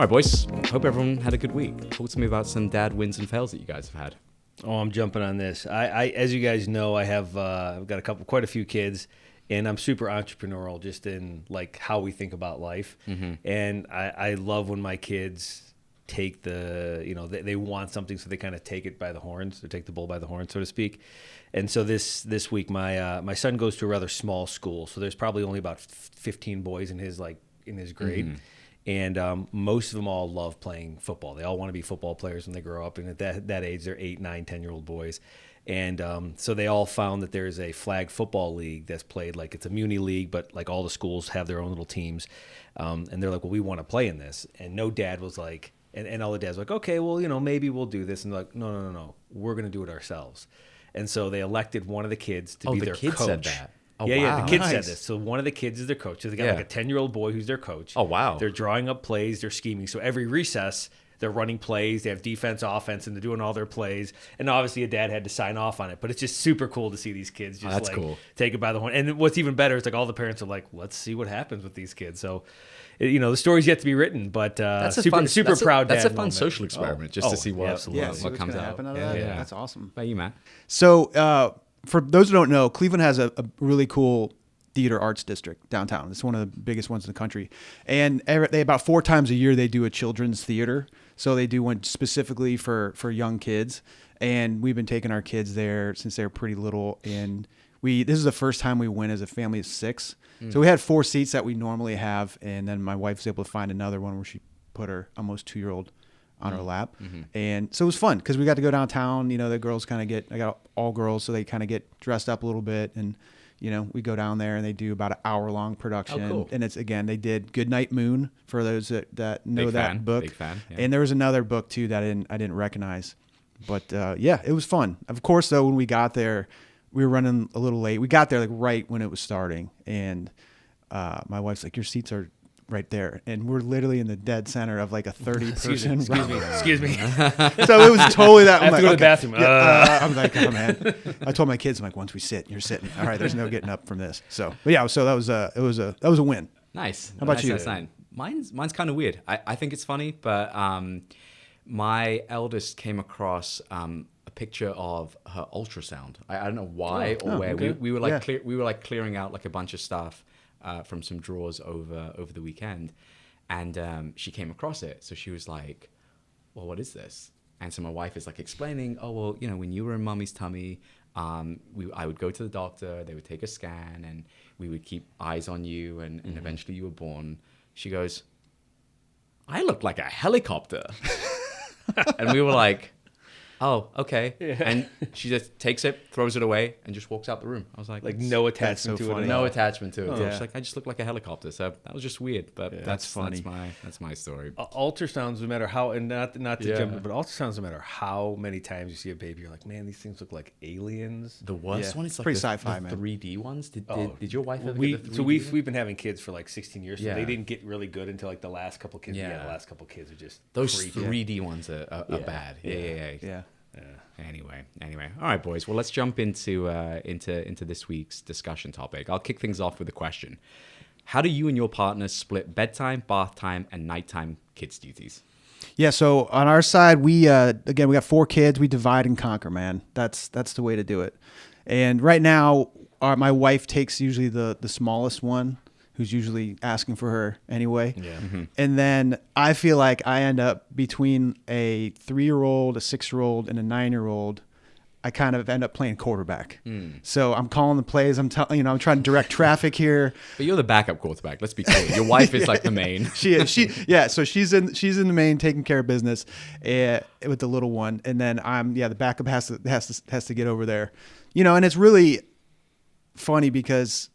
right, boys. Hope everyone had a good week. Talk to me about some dad wins and fails that you guys have had. Oh, I'm jumping on this. I as you guys know, I've got quite a few kids, and I'm super entrepreneurial just in like how we think about life. Mm-hmm. And I love when my kids take they want something, so they kind of take it by the horns, or take the bull by the horns, so to speak. And so this week, my son goes to a rather small school, so there's probably only about 15 boys in his grade. Mm-hmm. And most of them all love playing football. They all want to be football players when they grow up. And at that age, they're 8, 9, 10-year-old boys. And so they all found that there's a flag football league that's played, like it's a muni league, but like all the schools have their own little teams. And they're like, well, we want to play in this. And no dad was like, and all the dads were like, okay, well, maybe we'll do this. And they're like, no. We're going to do it ourselves. And so they elected one of the kids to be their coach. Oh, the kid said that. Oh, yeah, wow. the kid Nice. said this. So one of the kids is their coach. So they got like a 10-year-old boy who's their coach. Oh, wow. They're drawing up plays. They're scheming. So every recess, they're running plays. They have defense, offense, and they're doing all their plays. And obviously a dad had to sign off on it. But it's just super cool to see these kids just cool. Take it by the horn. And what's even better is like all the parents are like, let's see what happens with these kids. So, the story's yet to be written, but that's super proud dad That's a fun moment. social experiment just to see what comes out. Happen out of that. That's awesome. How about you, Matt? So for those who don't know, Cleveland has a really cool theater arts district downtown. It's one of the biggest ones in the country. And they about 4 times a year they do a children's theater. So they do one specifically for young kids. And we've been taking our kids there since they were pretty little. And this is the first time we went as a family of 6. So we had 4 seats that we normally have. And then my wife was able to find another one where she put her almost 2-year-old on her lap. Mm-hmm. And so it was fun because we got to go downtown. The girls I got all girls, so they kind of get dressed up a little bit. And we go down there and they do about an hour-long production. Oh, cool. And it's, again, they did Goodnight Moon for those that know Big that fan. book. Big fan. Yeah. And there was another book, too, that I didn't recognize. But, it was fun. Of course, though, when we got there, we were running a little late. We got there, right when it was starting. And my wife's like, your seats are right there. And we're literally in the dead center of, a 30-person Excuse me. So it was totally that. I have to go to the bathroom. I'm like, oh, man. I told my kids, I'm like, once we sit, you're sitting. All right, there's no getting up from this. So, but yeah, so that was a win. Nice. How about you? Mine's kind of weird. I think it's funny, but my eldest came across a picture of her ultrasound. I don't know why or where. Okay. We were clearing out a bunch of stuff from some drawers over the weekend, and she came across it. So she was like, well, what is this? And so my wife is explaining, oh, well, when you were in mommy's tummy, I would go to the doctor, they would take a scan, and we would keep eyes on you, and eventually you were born. She goes, I look like a helicopter. And we were like, oh, okay. Yeah. And she just takes it, throws it away, and just walks out the room. I was like no attachment to it. No attachment to it. Oh. She's like, I just look like a helicopter. So that was just weird. But that's funny. That's my story. Ultrasounds, no matter how, and not to jump, but ultrasounds, no matter how many times you see a baby, you're like, man, these things look like aliens. The worst one is pretty sci-fi, man. 3D ones. Did your wife ever get the 3D? So we've been having kids for 16 years. So they didn't get really good until the last couple kids. Yeah, the last couple kids are just those creepy. 3D ones are bad. Yeah. Anyway. All right, boys. Well, let's jump into this week's discussion topic. I'll kick things off with a question. How do you and your partner split bedtime, bath time, and nighttime kids' duties? Yeah, so on our side, we got 4 kids. We divide and conquer, man. That's the way to do it. And right now, my wife takes usually the smallest one, who's usually asking for her anyway. Yeah. Mm-hmm. And then I feel like I end up between a 3-year-old, a 6-year-old, and a 9-year-old. I kind of end up playing quarterback. So I'm calling the plays. I'm trying to direct traffic here. But you're the backup quarterback. Let's be clear. Your wife is the main. She is. So she's in the main, taking care of business with the little one, and then the backup has to get over there. And it's really funny because,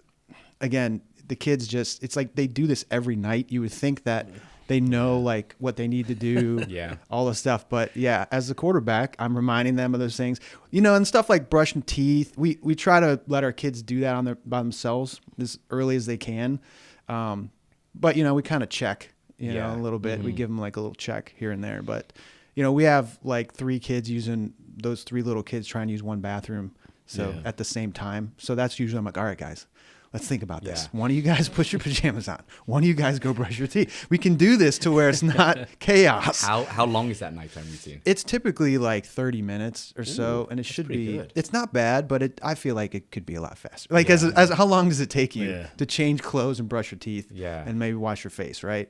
again, the kids it's like they do this every night. You would think that they know what they need to do, all the stuff. But as the quarterback, I'm reminding them of those things, and stuff like brushing teeth. We try to let our kids do that by themselves as early as they can. But we kind of check, a little bit. Mm-hmm. We give them a little check here and there. But, we have 3 kids using those 3 little kids trying to use one bathroom. So at the same time, so that's usually I'm like, all right, guys, let's think about this. Yeah. One of you guys put your pajamas on. One of you guys go brush your teeth. We can do this to where it's not chaos. How long is that nighttime routine? It's typically like 30 minutes or so, and it should be. good. It's not bad, but I feel like it could be a lot faster. Like as how long does it take you to change clothes and brush your teeth, and maybe wash your face, right?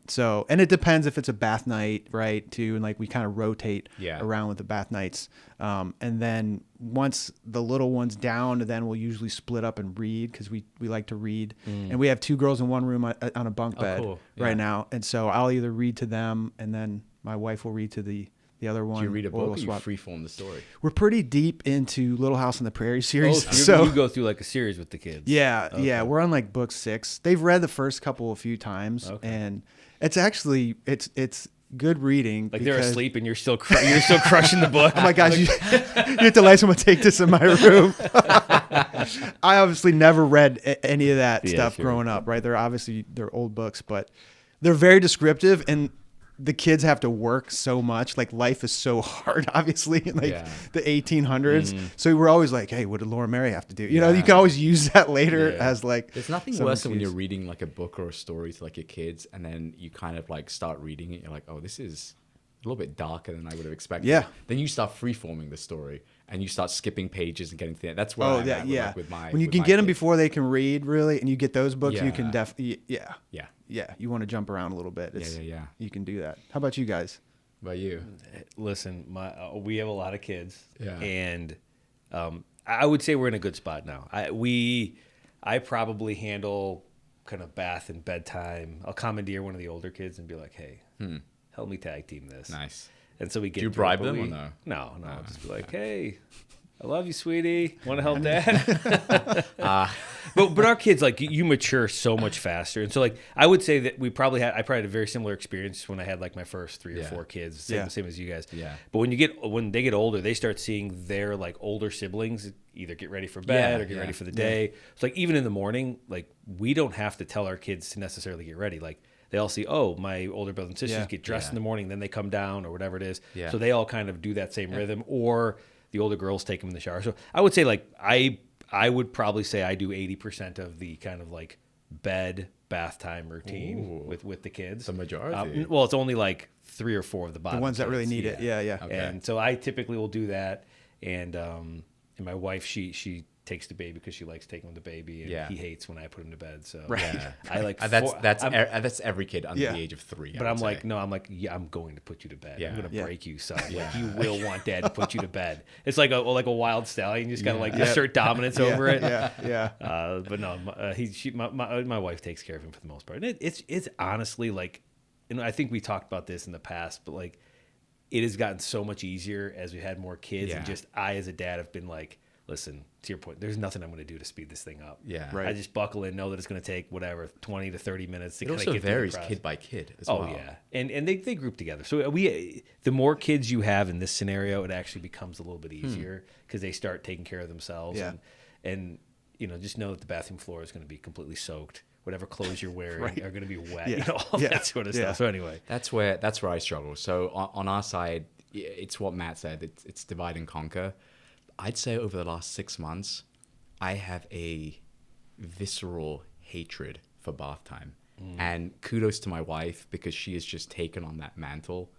So, and it depends if it's a bath night, right? Too, and like we kind of rotate around with the bath nights, and then once the little one's down, then we'll usually split up and read because we like to read, and we have 2 girls in one room on a bunk bed right now, and so I'll either read to them, and then my wife will read to the other one. Do you read a book or you swap. freeform the story? We're pretty deep into Little House on the Prairie series. So you go through like a series with the kids. Yeah. We're on like book 6. They've read the first couple a few times, and it's actually it's good reading. Like they're asleep and you're still crushing the book. Oh my gosh, you have to let someone take this in my room. I obviously never read any of that stuff growing up, right? They're old books, but they're very descriptive, and the kids have to work so much. Like life is so hard, obviously, in like the 1800s. So we're always like, hey, what did Laura Mary have to do? You know, you can always use that later as like. There's nothing worse than when you're reading like a book or a story to like your kids, and then you kind of like start reading it. You're like, oh, this is a little bit darker than I would have expected. Yeah. Then you start freeforming the story, and you start skipping pages and getting to the end. That's where I'm at with, like, with my. When you can get them before they can read, really, and you get those books, you can definitely Yeah, you want to jump around a little bit. You can do that. How about you guys? How about you? Listen, we have a lot of kids, and I would say we're in a good spot now. I probably handle kind of bath and bedtime. I'll commandeer one of the older kids and be like, hey, help me tag team this. Nice. And so we get. Do you bribe them or no? No. I'll just be like, hey, I love you, sweetie. Want to help Dad? But our kids, like, you mature so much faster, and so like I would say that I probably had a very similar experience when I had like my first 3 or 4 kids, same as you guys. Yeah. But when they get older, they start seeing their like older siblings either get ready for bed or get ready for the day. So like even in the morning, like we don't have to tell our kids to necessarily get ready. Like they all see, oh, my older brothers and sisters get dressed in the morning, then they come down or whatever it is. Yeah. So they all kind of do that same rhythm, or the older girls take them in the shower. So I would say like I would probably say I do 80% of the kind of like bath time routine with the kids. The majority. Well, it's only like 3 or 4 of the bottom. The ones that really need it. Yeah. Okay. And so I typically will do that. And my wife, she takes the baby because she likes taking the baby, and he hates when I put him to bed. So I like that's every kid under the age of 3. But I'm like, I'm going to put you to bed. I'm going to break you, son. Like, you will want Dad to put you to bed. It's like a wild stallion. You just got to like assert dominance over it. But no, my wife takes care of him for the most part. And it's honestly like, and I think we talked about this in the past, but like it has gotten so much easier as we had more kids, and just I as a dad have been like, listen, to your point, there's nothing I'm going to do to speed this thing up. Yeah. Right. I just buckle in, know that it's going to take whatever 20 to 30 minutes to it kind of also get varies through the kid by kid as well. Oh yeah, and they group together. So the more kids you have in this scenario, it actually becomes a little bit easier because they start taking care of themselves. Yeah. And just know that the bathroom floor is going to be completely soaked. Whatever clothes you're wearing are going to be wet. All that sort of stuff. So anyway, that's where I struggle. So on our side, it's what Matt said. It's divide and conquer. I'd say over the last 6 months, I have a visceral hatred for bath time. And kudos to my wife, because she has just taken on that mantle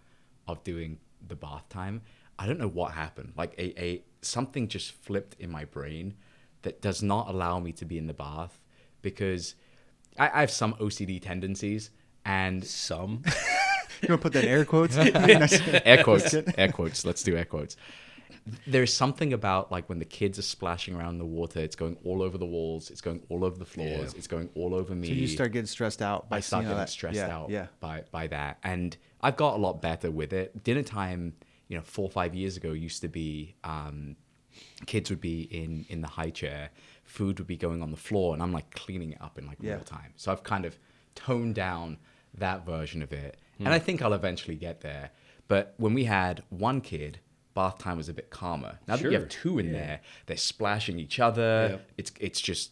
of doing the bath time. I don't know what happened. Like something just flipped in my brain that does not allow me to be in the bath, because I have some OCD tendencies, and some. You want to put that in air quotes? Air quotes. Let's do air quotes. There's something about like when the kids are splashing around in the water, it's going all over the walls, it's going all over the floors, it's going all over me. So you start getting stressed out by by that. And I've got a lot better with it. Dinner time, 4 or 5 years ago used to be kids would be in the high chair, food would be going on the floor, and I'm like cleaning it up in like real time. So I've kind of toned down that version of it. And I think I'll eventually get there. But when we had one kid, bath time was a bit calmer. Now that you have 2 in there, they're splashing each other. It's just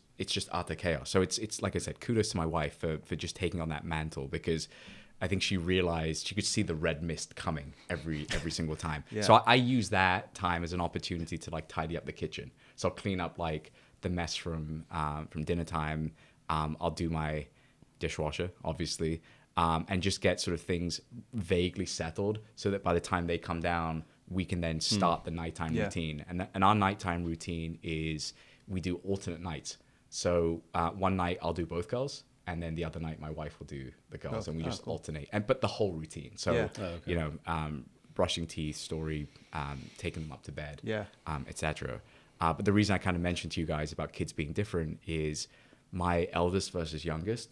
utter chaos. So it's like I said, kudos to my wife for just taking on that mantle, because I think she realized she could see the red mist coming every single time. So I use that time as an opportunity to like tidy up the kitchen. So I'll clean up like the mess from dinner time. I'll do my dishwasher, obviously, and just get sort of things vaguely settled so that by the time they come down, we can then start the nighttime routine. And our nighttime routine is we do alternate nights. So one night I'll do both girls, and then the other night my wife will do the girls, and we just alternate. But the whole routine. So brushing teeth, story, taking them up to bed, etc. But the reason I kind of mentioned to you guys about kids being different is my eldest versus youngest,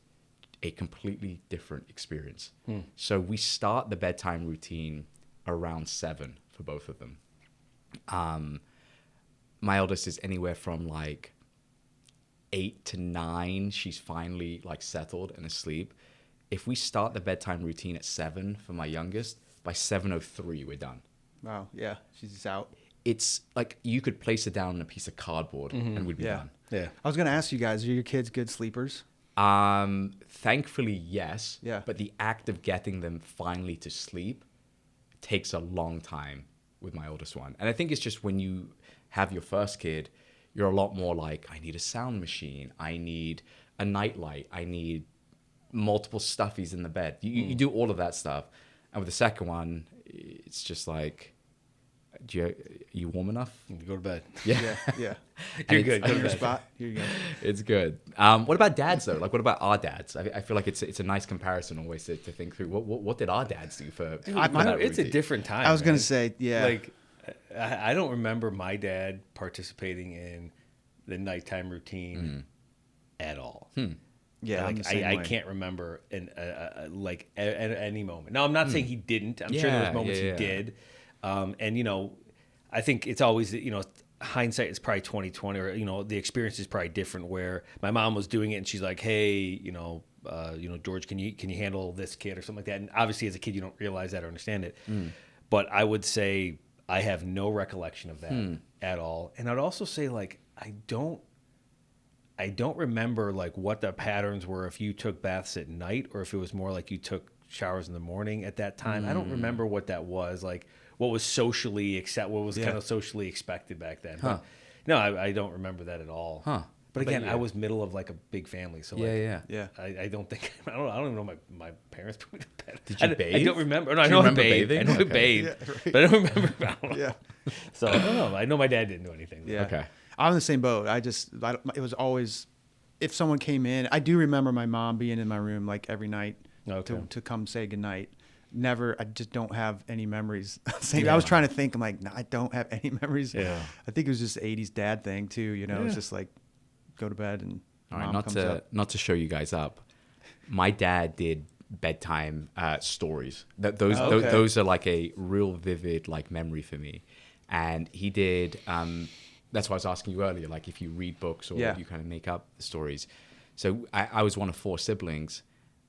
a completely different experience. So we start the bedtime routine around 7 for both of them. My eldest is anywhere from like 8 to 9. She's finally like settled and asleep. If we start the bedtime routine at 7 for my youngest, by 7:03 we're done. Wow. Yeah. She's just out. It's like you could place her down on a piece of cardboard and we'd be done. Yeah. I was going to ask you guys, are your kids good sleepers? Thankfully, yes. Yeah. But the act of getting them finally to sleep takes a long time with my oldest one. And I think it's just when you have your first kid, you're a lot more like, I need a sound machine. I need a nightlight. I need multiple stuffies in the bed. You do all of that stuff. And with the second one, it's just like, are you warm enough? Go to bed. Yeah. You're good. Go to Your bed. spot. Here you go. It's good. What about dads though? Like, what about our dads? I feel like it's a nice comparison always to think through. What did our dads do for that It's a routine? different time. I was going to man. say, yeah. Like, I don't remember my dad participating in the nighttime routine at all. Yeah, I'm like the same I way. can't remember like at any moment. Now I'm not saying he didn't. I'm sure there was moments he did. And I think it's always hindsight is probably 20/20, or the experience is probably different. Where my mom was doing it and she's like, hey, George, can you handle this kid or something like that? And obviously as a kid you don't realize that or understand it. But I would say I have no recollection of that at all. And I'd also say like I don't remember like what the patterns were if you took baths at night or if it was more like you took showers in the morning at that time. I don't remember what that was, like what was kind of socially expected back then. But no, I don't remember that at all. But again, I was middle of like a big family, so Yeah. I don't think I don't even know my parents put me to bed. Did you bathe? I don't remember. No, Do I you know I remember bathed. bathing? I know I Okay. bathed, Yeah, right. but I don't remember. I don't know. Yeah. So I don't know. I know my dad didn't do anything. Yeah. Okay. I'm in the same boat. It was always, if someone came in, I do remember my mom being in my room like every night to come say goodnight. Never, I just don't have any memories. I was trying to think, I'm like, no, I don't have any memories. Yeah. I think it was just the 80s dad thing too, It's just like, go to bed and All right, mom comes up. not to show you guys up. My dad did bedtime stories. Those are like a real vivid like memory for me. And he did. That's why I was asking you earlier, like if you read books or you kind of make up the stories. So I was one of 4 siblings,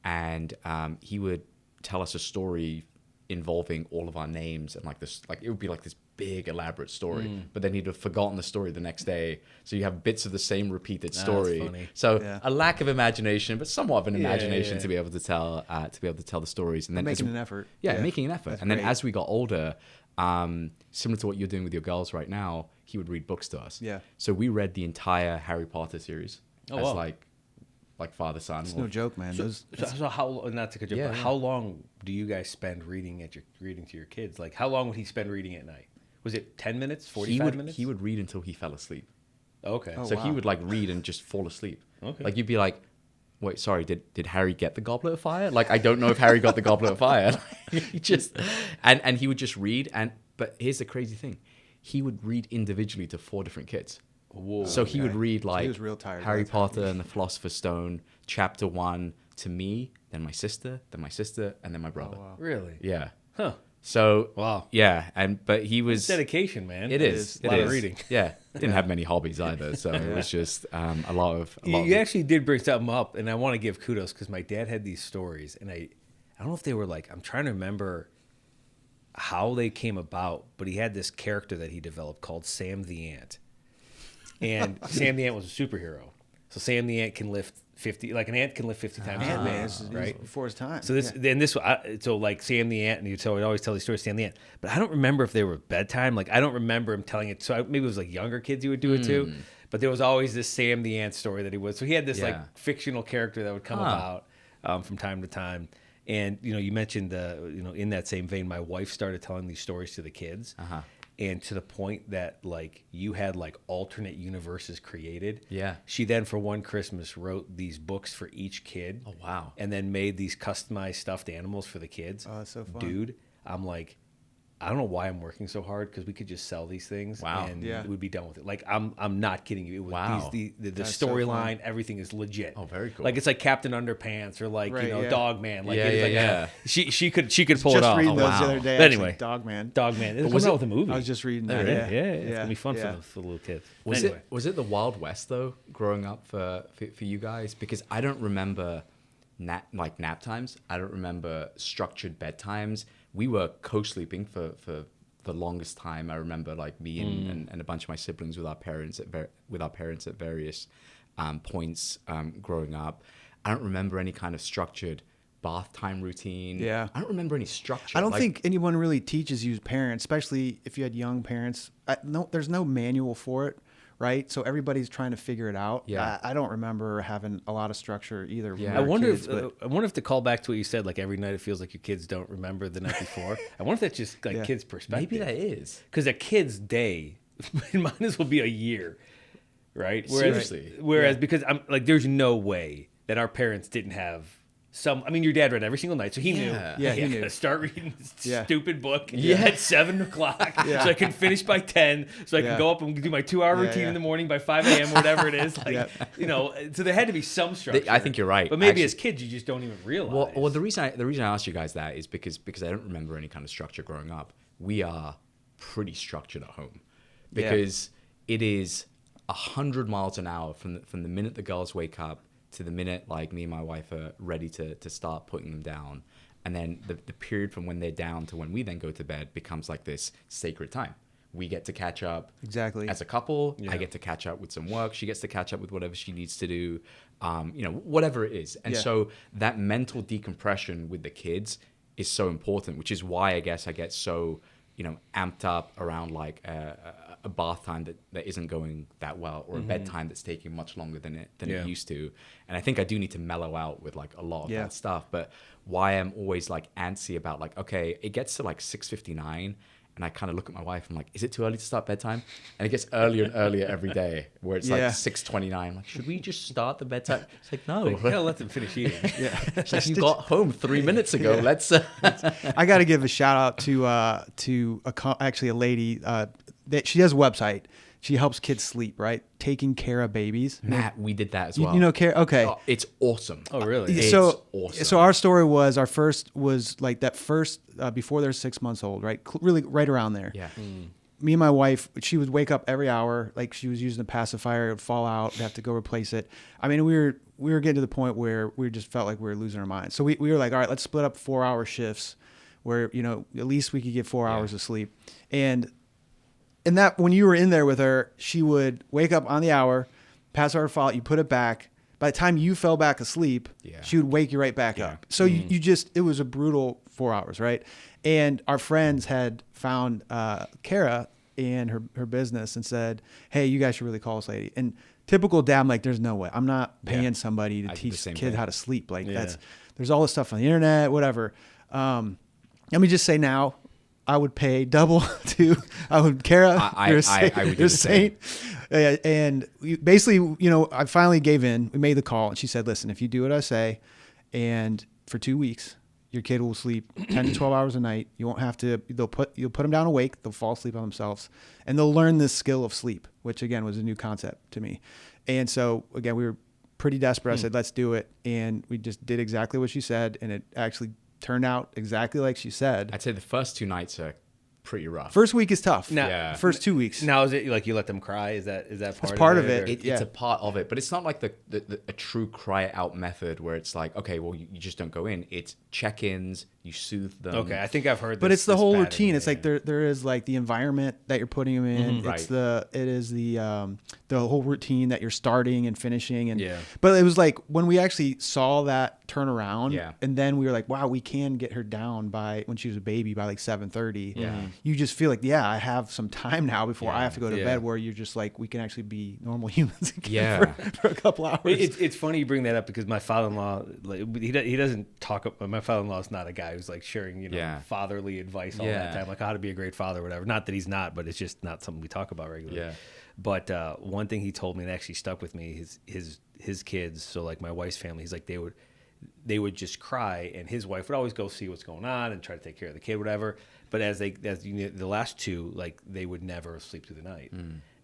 and he would tell us a story involving all of our names, and like this, like it would be like this big elaborate story, but then he'd have forgotten the story the next day, so you have bits of the same repeated story. That's funny. So a lack of imagination, but somewhat of an imagination to be able to tell the stories, and then Making an effort. making an effort. That's And then great. as we got older, similar to what you're doing with your girls right now, he would read books to us. Yeah. So we read the entire Harry Potter series as wow. like father son. It's no joke, man. So how, not to cut you off, but how long do you guys spend reading to your kids? Like how long would he spend reading at night? Was it 10 minutes, 45 minutes? He would read until he fell asleep. Okay. Oh, So he wow. would like read and just fall asleep. Okay. Like you'd be like, wait, sorry, did Harry get the Goblet of Fire? Like I don't know if Harry got the Goblet of Fire. He just and he would just read, but here's the crazy thing. He would read individually to 4 different kids. Whoa. So he would read So like he was real tired Harry by the time. Potter and the Philosopher's Stone, chapter 1 to me, then my sister, and then my brother. wow. Really? Yeah. Huh. So Wow. yeah, but he was It's dedication, man. It is. A lot of reading. Yeah. Didn't have many hobbies either, so it was just a lot of. You actually did bring something up, and I want to give kudos because my dad had these stories, and I don't know if they were like, I'm trying to remember how they came about, but he had this character that he developed called Sam the Ant. And Sam the Ant was a superhero. So Sam the Ant can lift 50, like an ant can lift 50 times Man, a day, this is right? before his time. So so like Sam the Ant, and he'd always tell these stories, Sam the Ant. But I don't remember if they were bedtime. Like I don't remember him telling it. So maybe it was like younger kids he would do it to. But there was always this Sam the Ant story that he was. So he had this Yeah. like fictional character that would come about from time to time. And you mentioned in that same vein, my wife started telling these stories to the kids, and to the point that like you had like alternate universes created. Yeah. She then for one Christmas wrote these books for each kid. Oh wow. And then made these customized stuffed animals for the kids. Oh, that's so fun. Dude, I'm like, I don't know why I'm working so hard because we could just sell these things and we'd be done with it. Like I'm not kidding you. It was Wow. the so storyline, everything is legit. Oh, very cool. Like it's like Captain Underpants or like Dog Man. Like Yeah, it's like yeah. She could pull Just it off. reading those wow. the other day. But Actually, anyway. Dog Man. Dog Man. It's was coming it- out with a movie. I was just reading that. yeah, Yeah, it's gonna be fun for the little kids. Was it the Wild West though, growing up for you guys? Because I don't remember nap times. I don't remember structured bedtimes. We were co-sleeping for the longest time. I remember like me and a bunch of my siblings with our parents at various points growing up. I don't remember any kind of structured bath time routine. Yeah. I don't remember any structure. I don't think anyone really teaches you as parents, especially if you had young parents. There's no manual for it, right? So everybody's trying to figure it out. Yeah. I don't remember having a lot of structure either. when Yeah. we I were wonder kids, but I wonder if to call back to what you said, like every night it feels like your kids don't remember the night before. I wonder if that's just like Yeah. kids' perspective. maybe that is. Because a kid's day might as well be a year, right? Seriously. Whereas because I'm like, there's no way that our parents didn't have some. I mean, your dad read every single night, so he knew. Yeah. Yeah, he I knew. gotta start reading this Yeah. stupid book Yeah. at 7:00, Yeah. so I can finish by 10, so I can Yeah. go up and do my 2-hour Yeah, routine yeah. in the morning by 5 a.m. whatever it is. Like, Yeah. so there had to be some structure. I think you're right. But maybe Actually- as kids, you just don't even realize. Well, the reason I asked you guys that is because I don't remember any kind of structure growing up. We are pretty structured at home because it is 100 miles an hour from the minute the girls wake up to the minute like me and my wife are ready to start putting them down, and then the period from when they're down to when we then go to bed becomes like this sacred time. We get to catch up Exactly. as a couple. I get to catch up with some work. She gets to catch up with whatever she needs to do, whatever it is. And so that mental decompression with the kids is so important, which is why I guess I get so, amped up around like a bath time that isn't going that well, or a bedtime that's taking much longer than it used to. And I think I do need to mellow out with like a lot of that stuff. But why I'm always like antsy about like, okay, it gets to like 6:59. And I kind of look at my wife. I'm like, "Is it too early to start bedtime?" And it gets earlier and earlier every day, where it's like 6:29. Like, should we just start the bedtime? It's like, no. you gotta let them finish eating. It's like, you got home 3 minutes ago. Let's. I got to give a shout out to actually a lady that she has a website. She helps kids sleep, right? Taking care of babies. Matt, we did that as well. You know, care. Okay. Oh, it's awesome. Oh, really? It's so awesome. So our story was our first was like that first before they're 6 months old, right? Really right around there. Yeah. Me and my wife, she would wake up every hour, like she was using the pacifier, it would fall out, we'd have to go replace it. I mean, we were getting to the point where we just felt like we were losing our minds. So we were like, all right, let's split up 4-hour shifts where, at least we could get 4 hours of sleep. And that when you were in there with her, she would wake up on the hour, pacifier fall out, you put it back. By the time you fell back asleep, she would wake you right back up. So you just, it was a brutal 4 hours, right? And our friends had found Kara and her business and said, hey, you guys should really call this lady. And typical dad, I'm like, there's no way. I'm not paying somebody to teach kids how to sleep. Like there's all this stuff on the internet, whatever. Let me just say now, I would pay double to Kara. You're a saint. I would do You're a the same. saint. And basically, I finally gave in. We made the call, and she said, "Listen, if you do what I say, and for 2 weeks, your kid will sleep 10 to 12 hours a night. You won't have to. You'll put them down awake. They'll fall asleep on themselves, and they'll learn this skill of sleep, which again was a new concept to me. And so again, we were pretty desperate. I said, let's do it, and we just did exactly what she said, and it actually turned out exactly like she said. I'd say the first 2 nights are pretty rough. First week is tough. Now- First 2 weeks. Now is it like you let them cry? Is that part? part of of it? it. or- It's a part of it, but it's not like a true cry it out method where it's like, okay, well, you just don't go in. It's check-ins, you soothe them. Okay, I think I've heard. But this, it's the this whole pattern, routine. It's yeah. like there is like the environment that you're putting them in. Right. It is the whole routine that you're starting and finishing. And Yeah. But it was like when we actually saw that turn around, Yeah. and then we were like, wow, we can get her down by when she was a baby by like 7:30. Yeah. you just feel like, yeah, I have some time now before I have to go to Yeah. bed, where you're just like, we can actually be normal humans again Yeah. for a couple hours. It's funny you bring that up because my father-in-law, like, he doesn't talk. My father-in-law is not a guy who's like sharing, fatherly advice all that time, like how to be a great father or whatever. Not that he's not, but it's just not something we talk about regularly. Yeah. But one thing he told me that actually stuck with me, his kids, so like my wife's family, he's like they would just cry, and his wife would always go see what's going on and try to take care of the kid, whatever. But the last two, like, they would never sleep through the night.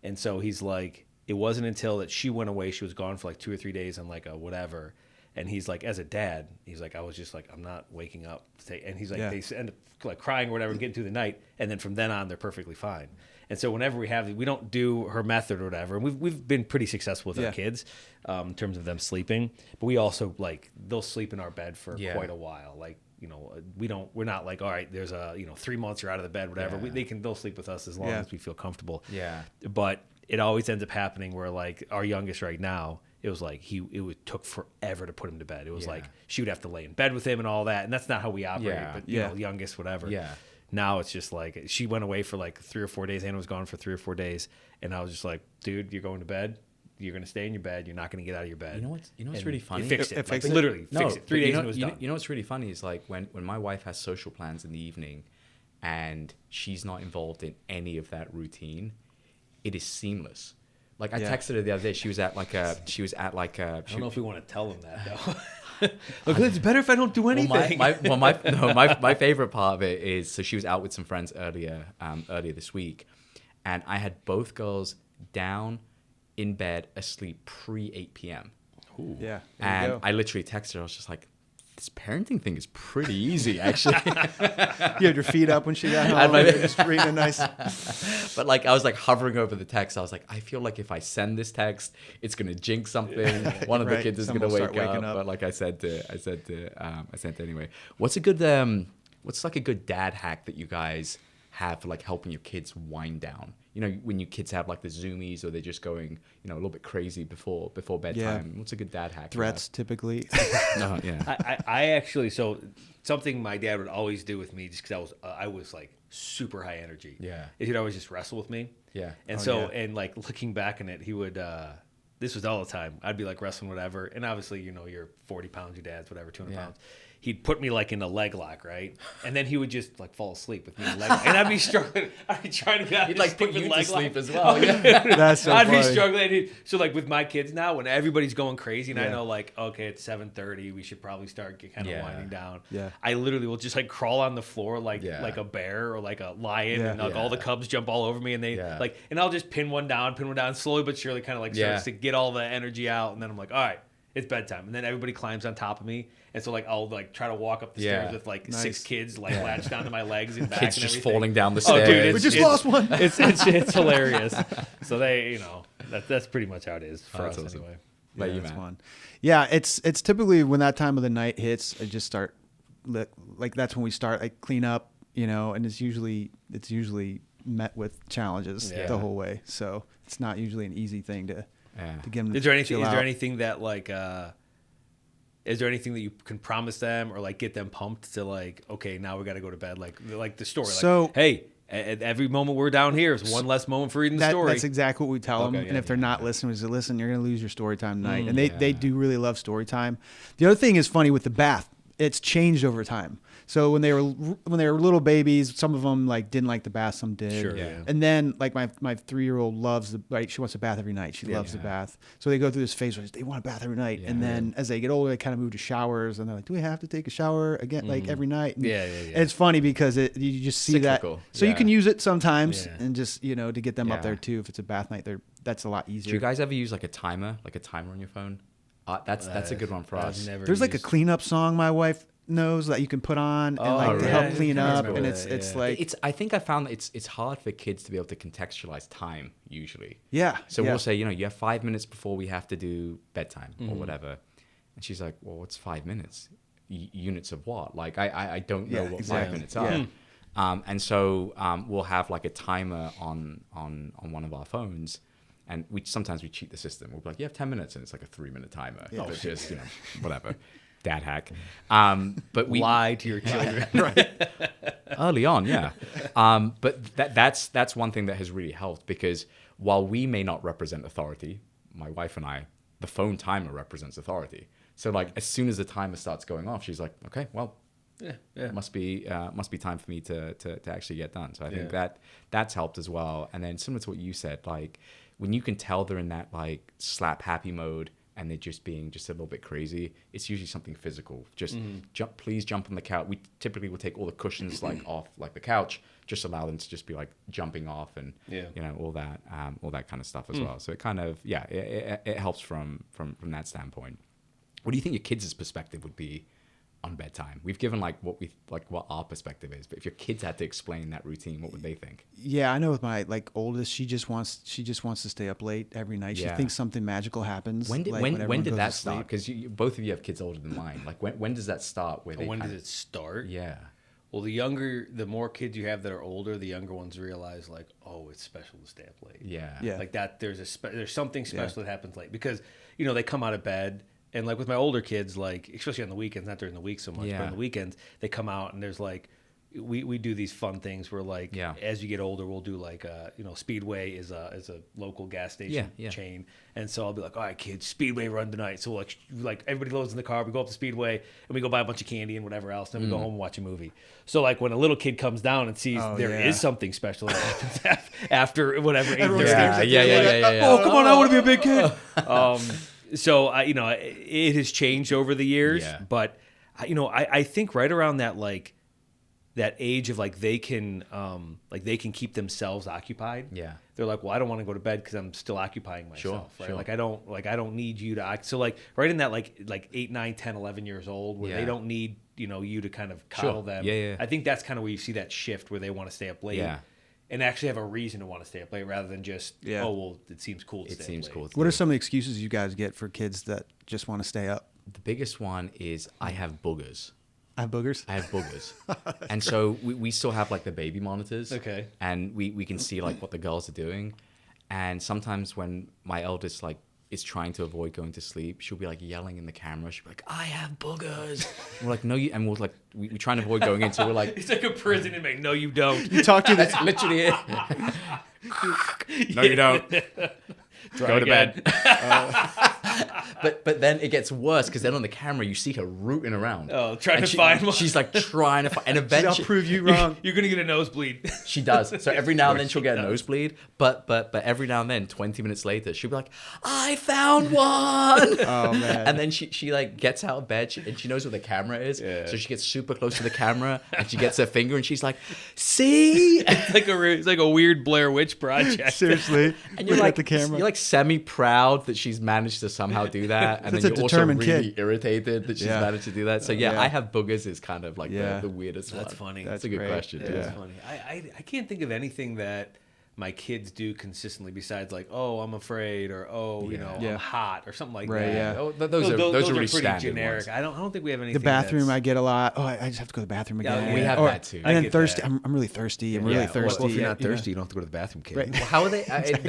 And so he's like, it wasn't until that she went away, she was gone for like 2 or 3 days on like a whatever. And he's like, as a dad, he's like, I was just like, I'm not waking up. And he's like, they end up like crying or whatever and getting through the night. And then from then on, they're perfectly fine. And so whenever we don't do her method or whatever. And we've been pretty successful with our kids in terms of them sleeping. But we also, like, they'll sleep in our bed for quite a while. Like, we're not like, all right, there's 3 months you're out of the bed, whatever. They'll sleep with us as long as we feel comfortable. Yeah. But it always ends up happening where, like, our youngest right now, it was like took forever to put him to bed. It was like she would have to lay in bed with him and all that, and that's not how we operate. But youngest, whatever. Yeah. Now it's just like she went away for like 3 or 4 days. Anna was gone for 3 or 4 days, and I was just like, dude, you're going to bed. You're going to stay in your bed. You're not going to get out of your bed. You know what's really funny? It fixed it. It Like, fixed it? literally fixed it. 3 days and it was done. You know what's really funny is, like, when my wife has social plans in the evening, and she's not involved in any of that routine, it is seamless. Like, I texted her the other day. She was at like a. I don't know if we want to tell them that though. Look, it's better if I don't do anything. My favorite part of it is, so she was out with some friends earlier this week, and I had both girls down in bed asleep pre 8 p.m. Ooh. Yeah. And I literally texted her. I was just like, this parenting thing is pretty easy, actually. You had your feet up when she got home. And just reading a nice. But, like, I was like hovering over the text. I was like, I feel like if I send this text, it's gonna jinx something. One of the kids is gonna wake up. But, like, I said anyway. What's like a good dad hack that you guys have for, like, helping your kids wind down? When your kids have, like, the zoomies, or they're just going, a little bit crazy before bedtime. Yeah. What's a good dad hack? Threats, typically. No, yeah. I actually, so something my dad would always do with me, just because I was like super high energy. Yeah. Is he'd always just wrestle with me. Yeah. And and like looking back on it, he would, this was all the time. I'd be like wrestling, whatever. And obviously, you're 40 pounds, your dad's whatever, 200 pounds. He'd put me like in a leg lock, right? And then he would just like fall asleep with me in a leg lock. And I'd be struggling. I'd be trying to get out. He'd like put you to sleep as well. Oh, that's so I'd funny. be struggling. So like with my kids now, when everybody's going crazy and I Yeah. know like, okay, it's 7:30, we should probably start kind of winding down. Yeah. I literally will just like crawl on the floor like a bear or like a lion, and like all the cubs jump all over me, and they like, and I'll just pin one down, slowly but surely, kind of like starts to get all the energy out, and then I'm like, all right, it's bedtime, and then everybody climbs on top of me, and so like I'll like try to walk up the stairs with like 6 kids like latched onto my legs and back, Kids and just everything. falling down the Oh, stairs. dude, We just lost one. It's hilarious. So they, that's pretty much how it is for us awesome. anyway. Like Yeah, you, that's man. fun. Yeah, it's typically when that time of the night hits, I just start like that's when we start like clean up, and it's usually met with challenges the whole way. So it's not usually an easy thing to get them to Is there chill out. anything that like is there anything that you can promise them or like get them pumped to like, okay, now we got to go to bed, like the story, So- like, hey, at every moment we're down here is one less moment for reading the story. That's exactly what we tell them. Okay, And if they're not listening, we say, listen, you're going to lose your story time tonight. And yeah. they do really love story time. The other thing is funny with the bath. It's changed over time. So when they were little babies, some of them like didn't like the bath, some did. Sure, yeah. And then like my 3-year-old loves she wants a bath every night. She loves the bath. So they go through this phase where they want a bath every night. And then as they get older, they kind of move to showers, and they're like, do we have to take a shower again like every night? And And it's funny because you just see Cyclical. that. So you can use it sometimes Yeah. and just, to get them up Yeah. there too. If it's a bath night, that's a lot easier. Do you guys ever use like a timer on your phone? That's a good one for us. There's like a cleanup song my wife knows that you can put on and like to really? help clean I up, remember and that, it's yeah. like I think I found that it's hard for kids to be able to contextualize time usually. So We'll say, you have 5 minutes before we have to do bedtime or whatever. And she's like, well, what's 5 minutes? Units of what? Like, I don't know what 5 minutes are. And so we'll have like a timer on one of our phones. And sometimes we cheat the system. We'll be like, you have 10 minutes, and it's like a 3-minute timer. But just, whatever. dad hack. But we Lie to your children. right early on, yeah. But that's one thing that has really helped, because while we may not represent authority, my wife and I, the phone timer represents authority. So like as soon as the timer starts going off, she's like, okay, well, must be time for me to actually get done. So I think that's helped as well. And then similar to what you said, like when you can tell they're in that like slap happy mode and they're just being just a little bit crazy, it's usually something physical. Just please jump on the couch. We typically will take all the cushions like off like the couch, just allow them to just be like jumping off and you know all that kind of stuff as well. So it kind of it helps from that standpoint. What do you think your kids' perspective would be on bedtime? We've given like what our perspective is, but if your kids had to explain that routine, what would they think? Yeah, I know with my like oldest, she just wants to stay up late every night. She thinks something magical happens. When did when that start? Because both of you have kids older than mine. Like when does that start? When does it start? Yeah. Well, the more kids you have that are older, the younger ones realize like, oh, it's special to stay up late. Yeah. Like that. There's something special that happens late, because you know they come out of bed. And like with my older kids, like especially on the weekends, not during the week so much, but on the weekends, they come out and there's like, we do these fun things where like, as you get older, we'll do like, Speedway is a local gas station chain. And so I'll be like, all right, kids, Speedway run tonight. So like everybody loads in the car, we go up to Speedway and we go buy a bunch of candy and whatever else. Then we go home and watch a movie. So like when a little kid comes down and sees there is something special that happens after whatever. Oh, come on, I want to be a big kid. So it has changed over the years, but I think right around that like that age of like they can keep themselves occupied. Yeah, they're like, well, I don't want to go to bed because I'm still occupying myself. Right? Sure. Like I don't need you to. So like right in that like 8, 9, 10, 11 years old where they don't need you to kind of coddle them. Yeah. I think that's kind of where you see that shift where they want to stay up late. Yeah. And actually have a reason to want to stay up late rather than just, oh, well, it seems cool to stay up late. What are some of the excuses you guys get for kids that just want to stay up? The biggest one is I have boogers. I have boogers? I have boogers. And so we still have like the baby monitors. Okay. And we can see like what the girls are doing. And sometimes when my eldest like is trying to avoid going to sleep, she'll be like yelling in the camera. She'll be like, I have boogers. And we're like, no, you, and we're like, we try and avoid going in. So we're like, it's like a prison inmate. No, you don't. You talk to That's literally it. No, you don't. Go to bed. But then it gets worse because then on the camera you see her rooting around. Oh, trying to find one. She's like trying to find, and eventually I'll prove you wrong. You're gonna get a nosebleed. She does. So every now and then she'll get a nosebleed, but every now and then, 20 minutes later, she'll be like, I found one. Oh man! And then she like gets out of bed and she knows where the camera is, so she gets super close to the camera and she gets her finger and she's like, see? It's like a weird Blair Witch project. Seriously. And you're like, the camera. You're like semi-proud that she's managed to somehow do that, and then you're also really irritated that she's managed to do that. So I have boogers is kind of like the weirdest one. That's funny. That's a good question. That's funny. I can't think of anything that my kids do consistently besides like, oh, I'm afraid, or I'm hot, or something like that. Yeah. Oh, those are really pretty generic. Ones. I don't think we have anything. The bathroom I get a lot. Oh, I just have to go to the bathroom again. Yeah, we have that too. And then thirsty. I'm really thirsty. I'm really thirsty. Well, if you're not thirsty, you don't have to go to the bathroom, kid. Right. Well, how are they?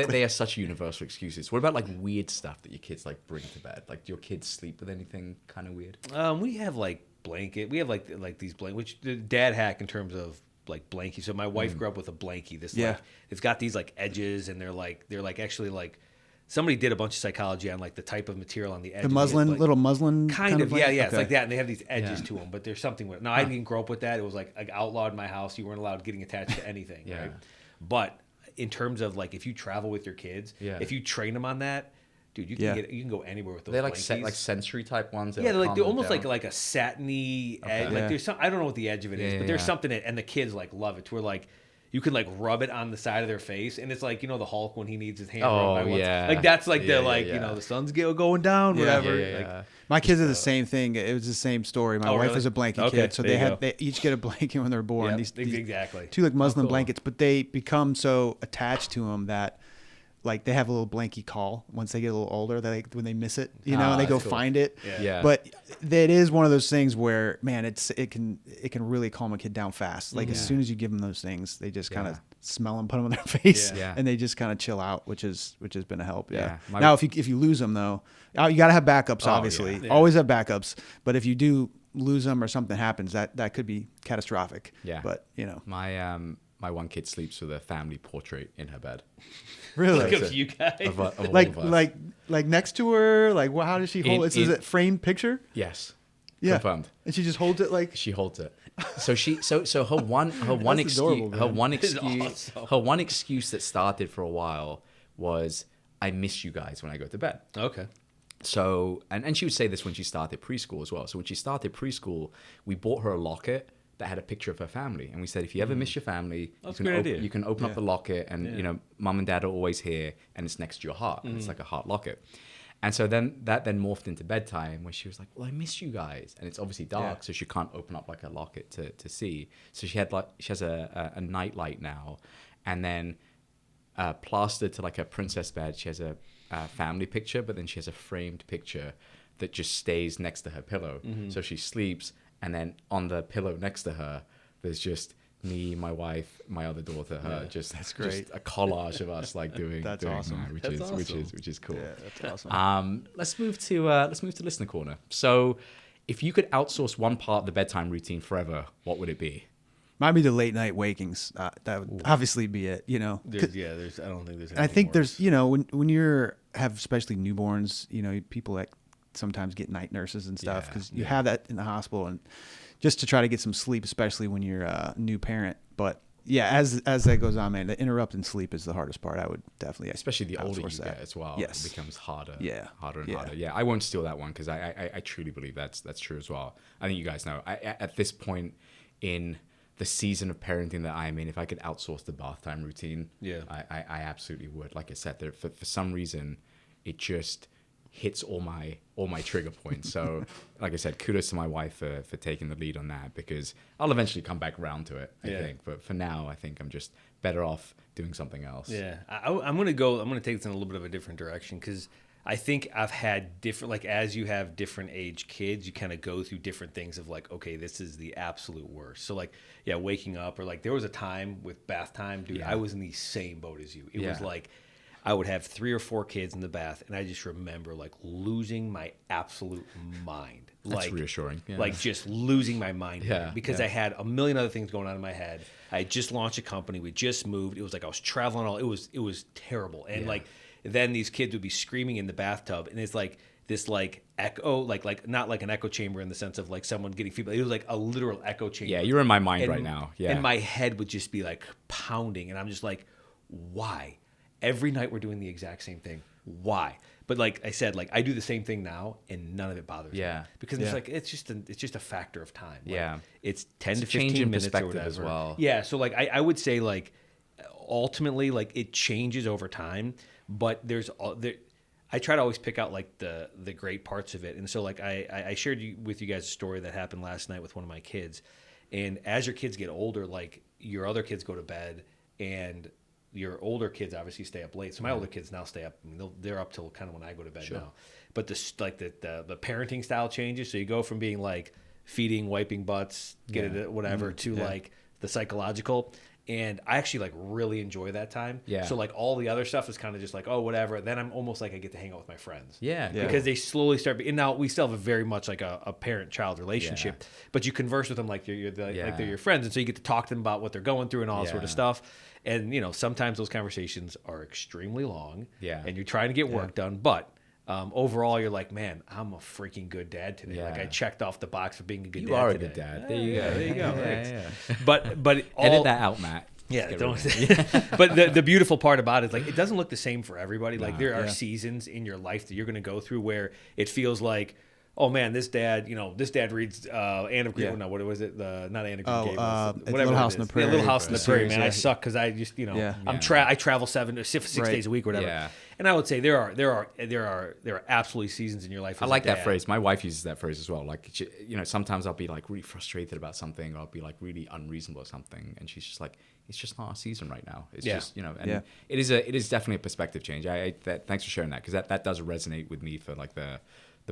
They are such universal excuses. What about like weird stuff that your kids like bring to bed? Like, do your kids sleep with anything kind of weird? We have like blanket. We have like these blanket, which the dad hack in terms of like blankie. So my wife grew up with a blankie. Like it's got these like edges, and they're like actually like somebody did a bunch of psychology on like the type of material on the edge. The muslin, little muslin kind of yeah. Okay. It's like that, and they have these edges to them, but there's something with it. Now I didn't grow up with that. It was like outlawed in my house. You weren't allowed getting attached to anything. Right? But in terms of like if you travel with your kids, if you train them on that, dude, you can go anywhere with those. They're like sensory type ones. Yeah, they're almost like a satiny edge. Like there's some, I don't know what the edge of it is, but there's something in it, and the kids like love it. To where like you can like rub it on the side of their face, and it's like the Hulk when he needs his hand rubbed by once. Like that's like the sun's going down, whatever. Like, my kids are the same thing. It was the same story. My wife is a blanket kid, so they each get a blanket when they're born. Exactly. Two like muslin blankets, but they become so attached to them that like they have a little blankie call once they get a little older. They like when they miss it, you know, and they go cool. find it. Yeah. But it is one of those things where, man, it can really calm a kid down fast. Like as soon as you give them those things, they just kind of smell them, put them on their face, and they just kind of chill out, which has been a help. Yeah. Now, if you lose them though, you got to have backups. Obviously, always have backups. But if you do lose them or something happens, that could be catastrophic. Yeah. But you know, my one kid sleeps with a family portrait in her bed. Really? Like of you guys? Of all of us. like next to her, like how does she hold it? Is it framed picture? Yes. Yeah. Confirmed. And she just holds it like She holds it. So her one That's adorable, man. her one excuse that started for a while was, I miss you guys when I go to bed. Okay. So and she would say this when she started preschool as well. So when she started preschool, we bought her a locket that had a picture of her family, and we said, if you ever miss your family, you can open up the locket, and you know, mom and dad are always here, and it's next to your heart, and it's like a heart locket. And so then that morphed into bedtime, where she was like, well, I miss you guys, and it's obviously dark, so she can't open up like a locket to see. So she has a night light now, and then plastered to like a princess bed, she has a family picture, but then she has a framed picture that just stays next to her pillow. So she sleeps, and then on the pillow next to her, there's just me, my wife, my other daughter, her. That's great. Just a collage of us like doing awesome. that, which is cool. Yeah, that's awesome. Let's move to listener corner. So, if you could outsource one part of the bedtime routine forever, what would it be? Might be the late night wakings. That would obviously be it. You know. I don't think there's. I think there's, you know, when you're have especially newborns, you know, people that sometimes get night nurses and stuff because you have that in the hospital, and just to try to get some sleep, especially when you're a new parent. But yeah, as that goes on, man, the interrupting sleep is the hardest part. I would definitely, especially the older you that. get as well. Yes. It becomes harder. Harder and Yeah. harder. Yeah, I won't steal that one because I truly believe that's true as well. I think you guys know. At this point in the season of parenting that I'm in, if I could outsource the bath time routine, I absolutely would. Like I said, for some reason, it just hits all my trigger points. So like I said, kudos to my wife for taking the lead on that, because I'll eventually come back around to it, I think. But for now, I think I'm just better off doing something else. Yeah. I'm going to take this in a little bit of a different direction, because I think I've had different, like as you have different age kids, you kind of go through different things of like, okay, this is the absolute worst. So like, waking up, or like there was a time with bath time, dude, I was in the same boat as you. It was like, I would have 3 or 4 kids in the bath, and I just remember like losing my absolute mind. That's reassuring. Yeah. Like just losing my mind. Because I had a million other things going on in my head. I had just launched a company. We just moved. It was like I was traveling it was terrible. And like then these kids would be screaming in the bathtub, and it's like this like echo, like not like an echo chamber in the sense of like someone getting feedback. It was like a literal echo chamber. Yeah, you're in my mind right now. Yeah. And my head would just be like pounding, and I'm just like, why? Every night we're doing the exact same thing. Why? But like I said, like I do the same thing now, and none of it bothers me. Because it's like it's just a factor of time. Like, it's 10 to 15 minutes or whatever. As well. Yeah. So like I would say like ultimately like it changes over time, but I try to always pick out like the great parts of it. And so like I shared with you guys a story that happened last night with one of my kids. And as your kids get older, like your other kids go to bed, and your older kids obviously stay up late. So my older kids now stay up. I mean, they're up till kind of when I go to bed now. But the parenting style changes. So you go from being like feeding, wiping butts, whatever, to like the psychological. And I actually like really enjoy that time. Yeah. So like all the other stuff is kind of just like, oh, whatever. Then I'm almost like I get to hang out with my friends. Yeah. Because they slowly start. And now we still have a very much like a parent-child relationship, but you converse with them like like they're your friends, and so you get to talk to them about what they're going through and all sort of stuff. And you know, sometimes those conversations are extremely long. Yeah. And you're trying to get work done, but overall, you're like, man, I'm a freaking good dad today. Like I checked off the box for being a good dad. You are today. a good dad. There you go. There you go. Yeah. But edit that out, Matt. Yeah, don't. But the beautiful part about it is like it doesn't look the same for everybody. Like there are seasons in your life that you're going to go through where it feels like, oh man, this dad reads Anne of Green. Yeah. No, what was it? Not Anne of Green Oh, Gables. Little Whatever House it on is. the Prairie. Yeah, Little House on the Prairie, Series, man. yeah. I suck because I just Yeah. I travel 6 Right. days a week, or whatever. Yeah. And I would say there are absolutely seasons in your life. I as like a that dad. phrase. My wife uses that phrase as well. Like, sometimes I'll be like really frustrated about something, or I'll be like really unreasonable or something, and she's just like, "It's just not our season right now." It's just, and Yeah. it is definitely a perspective change. Thanks for sharing that, because that does resonate with me for like the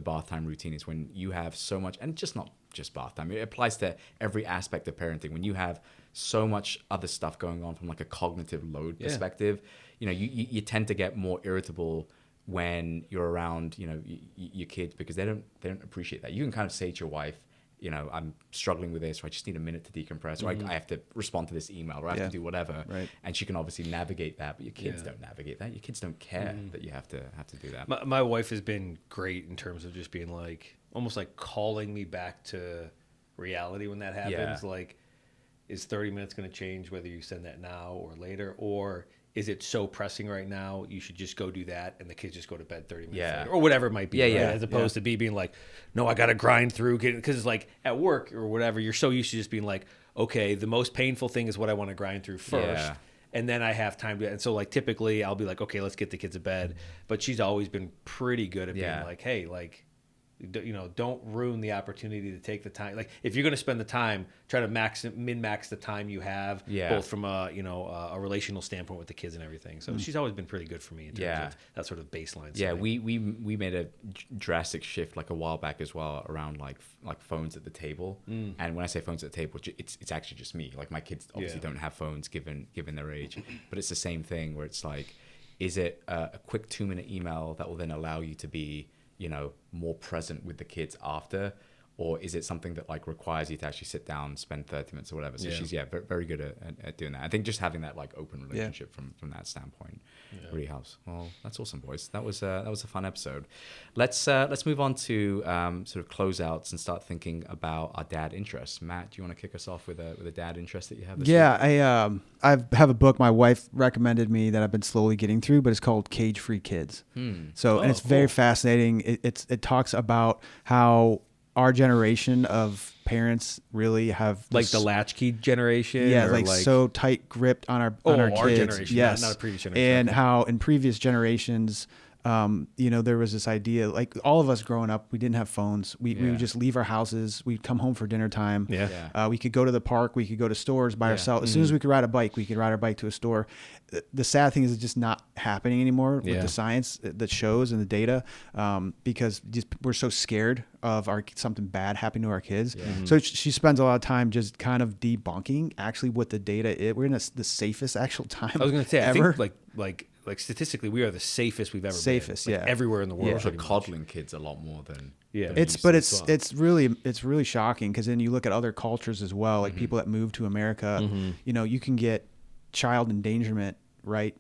bath time routine. Is when you have so much, and just not just bath time. It applies to every aspect of parenting. When you have so much other stuff going on from like a cognitive load perspective, you tend to get more irritable when you're around, your kids, because they don't appreciate that. You can kind of say to your wife, I'm struggling with this, or I just need a minute to decompress, or I have to respond to this email, or I have to do whatever. Right. And she can obviously navigate that, but your kids don't navigate that. Your kids don't care that you have to do that. My wife has been great in terms of just being like, almost like calling me back to reality when that happens. Yeah. Like, is 30 minutes going to change whether you send that now or later? Or is it so pressing right now, you should just go do that and the kids just go to bed 30 minutes later? Or whatever it might be. Yeah, right? yeah. As opposed to being like, no, I got to grind through. Because it's like at work or whatever, you're so used to just being like, okay, the most painful thing is what I want to grind through first. Yeah. And then I have time to, and so like typically I'll be like, okay, let's get the kids to bed. But she's always been pretty good at being like, hey, like, don't ruin the opportunity to take the time. Like, if you're going to spend the time, try to min-max the time you have, both from a relational standpoint with the kids and everything. So she's always been pretty good for me in terms of that sort of baseline. Yeah, setting. we made a drastic shift like a while back as well around like phones at the table. And when I say phones at the table, it's actually just me. Like, my kids obviously don't have phones given their age, but it's the same thing where it's like, is it a quick 2-minute email that will then allow you to be more present with the kids after, or is it something that like requires you to actually sit down, spend 30 minutes or whatever? So she's very, very good at doing that. I think just having that like open relationship from that standpoint really helps. Well, that's awesome, boys. That was a fun episode. Let's move on to sort of closeouts and start thinking about our dad interests. Matt, do you want to kick us off with a dad interest that you have this week? I have a book my wife recommended me that I've been slowly getting through, but it's called Cage Free Kids. And it's very fascinating. It talks about how our generation of parents really have like the latchkey generation. Yeah, like so tight gripped on our kids. Generation, yes, not a previous generation. And how in previous generations, there was this idea, like all of us growing up, we didn't have phones. We would just leave our houses. We'd come home for dinner time. We could go to the park. We could go to stores by ourselves. As soon as we could ride a bike, we could ride our bike to a store. The sad thing is it's just not happening anymore with the science that shows and the data, because we're so scared of something bad happening to our kids. So she spends a lot of time just kind of debunking actually what the data is. We're in the safest actual time I was going to say, ever. I think like statistically, we are the safest we've ever been. Like, yeah. everywhere in the world. We're coddling kids a lot more than It's really shocking, because then you look at other cultures as well, like people that move to America. You can get child endangerment, right?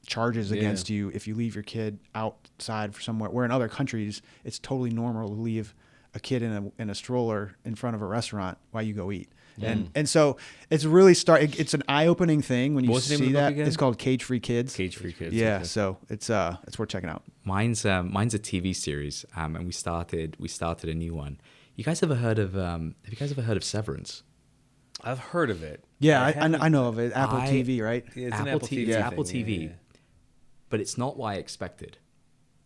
Charges against you if you leave your kid outside for somewhere, where in other countries it's totally normal to leave a kid in a stroller in front of a restaurant while you go eat. And so it's really it's an eye-opening thing when you see that. It's called Cage Free Kids. Cage Free Kids. Yeah, okay. so it's worth checking out. Mine's a TV series, and we started a new one. You guys ever heard of have you guys ever heard of Severance? I've heard of it. Yeah, I know of it. Apple TV, right? Yeah, it's an Apple TV. It's thing. Apple TV, but it's not what I expected.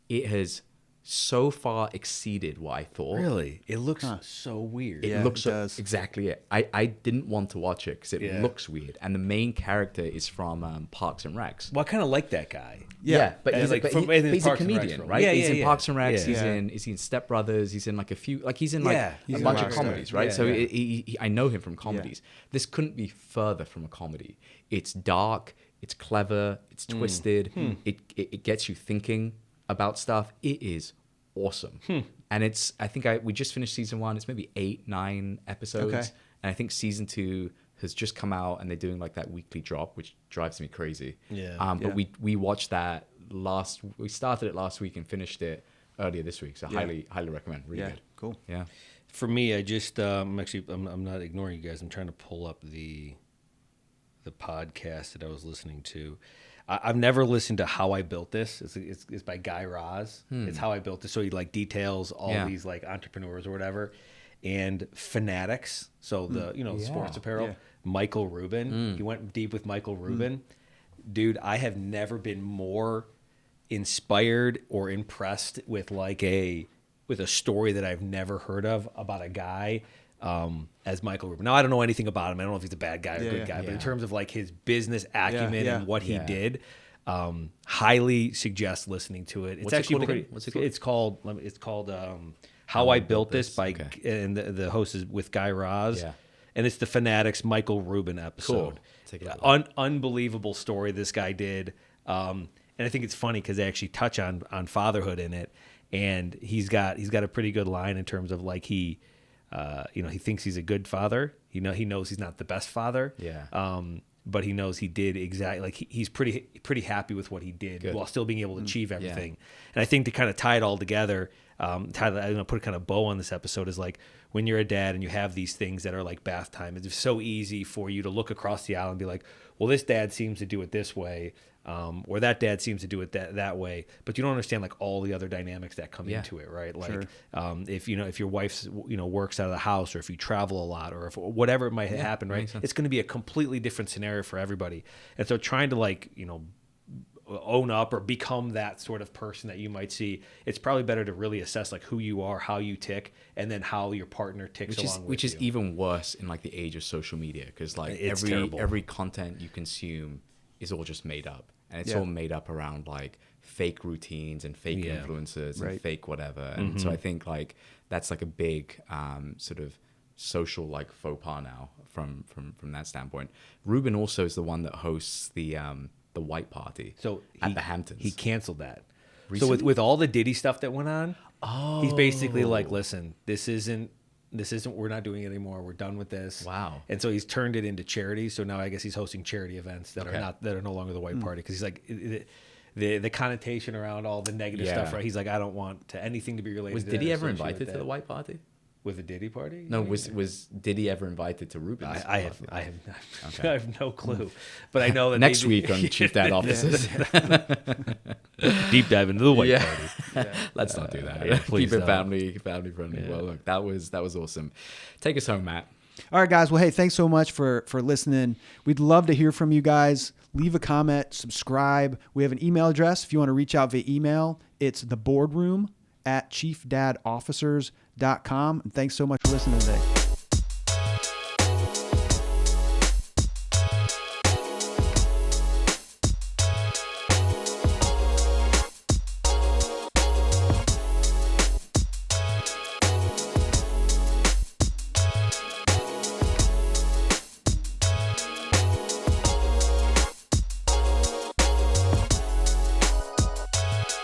It has so far exceeded what I thought. Really? It looks so weird. It looks exactly it. I didn't want to watch it because it looks weird. And the main character is from Parks and Recs. Well, I kind of like that guy. Yeah, but he's a comedian, right? Yeah, he's in Parks and Recs. Yeah. He's in Step Brothers. He's in like a few, like he's in like he's a bunch in of a comedies, right? Yeah, So yeah. I know him from comedies. This couldn't be further from a comedy. It's dark. It's clever. It's twisted. It gets you thinking about stuff. It is awesome. And I think we just finished season 1. It's maybe 8-9 episodes. Okay. And I think season 2 has just come out, and they're doing like that weekly drop, which drives me crazy. But we watched that we started it last week and finished it earlier this week. So highly recommend. Really good. Cool. Yeah. For me, I just I'm not ignoring you guys. I'm trying to pull up the podcast that I was listening to. I've never listened to How I Built This. It's by Guy Raz. It's How I Built This. So he like details all these like entrepreneurs or whatever. And Fanatics, so the sports apparel. Michael Rubin. He went deep with Michael Rubin. Dude, I have never been more inspired or impressed with a story that I've never heard of about a guy as Michael Rubin. Now, I don't know anything about him. I don't know if he's a bad guy or a good guy, but in terms of like his business acumen and what he did, highly suggest listening to it. It's actually It's called How I Built This by and the host is with Guy Raz. Yeah. And it's the Fanatics Michael Rubin episode. Cool. Unbelievable story this guy did. And I think it's funny because they actually touch on fatherhood in it. And he's got a pretty good line in terms of like he thinks he's a good father. He knows he's not the best father. Yeah. But he knows he did exactly like he's pretty happy with what he did while still being able to achieve everything. Yeah. And I think to kind of tie it all together, put a kind of bow on this episode is like when you're a dad and you have these things that are like bath time, it's so easy for you to look across the aisle and be like, well, this dad seems to do it this way. Or that dad seems to do it that way, but you don't understand like all the other dynamics that come into it, right? Like, if your wife's works out of the house, or if you travel a lot, or if whatever it might happen, right? It's going to be a completely different scenario for everybody, and so trying to own up or become that sort of person that you might see, it's probably better to really assess like who you are, how you tick, and then how your partner ticks along with you. Which is even worse in like the age of social media, because like every content you consume is all just made up. And it's all made up around like fake routines and fake influencers and fake whatever. And so I think like that's like a big sort of social like faux pas now from that standpoint. Ruben also is the one that hosts the white party at the Hamptons. He canceled that. Recently? So with all the Diddy stuff that went on, he's basically like, listen, this isn't, we're not doing it anymore. We're done with this. Wow. And so he's turned it into charity. So now I guess he's hosting charity events that are no longer the white party. Cause he's like, the connotation around all the negative stuff, right? He's like, I don't want anything to be related to that. Was Diddy ever invited to the white party? With the Diddy party? No, was Diddy ever invited to Ruben's? I have no clue. But I know that next week on Chief Dad Offices. Deep dive into the white party. Let's not do that. Yeah, keep it family friendly. Yeah. Well, look, that was awesome. Take us home, Matt. All right, guys. Well, hey, thanks so much for listening. We'd love to hear from you guys. Leave a comment, subscribe. We have an email address if you want to reach out via email. It's theboardroom@chiefdadofficers.com. And thanks so much for listening today.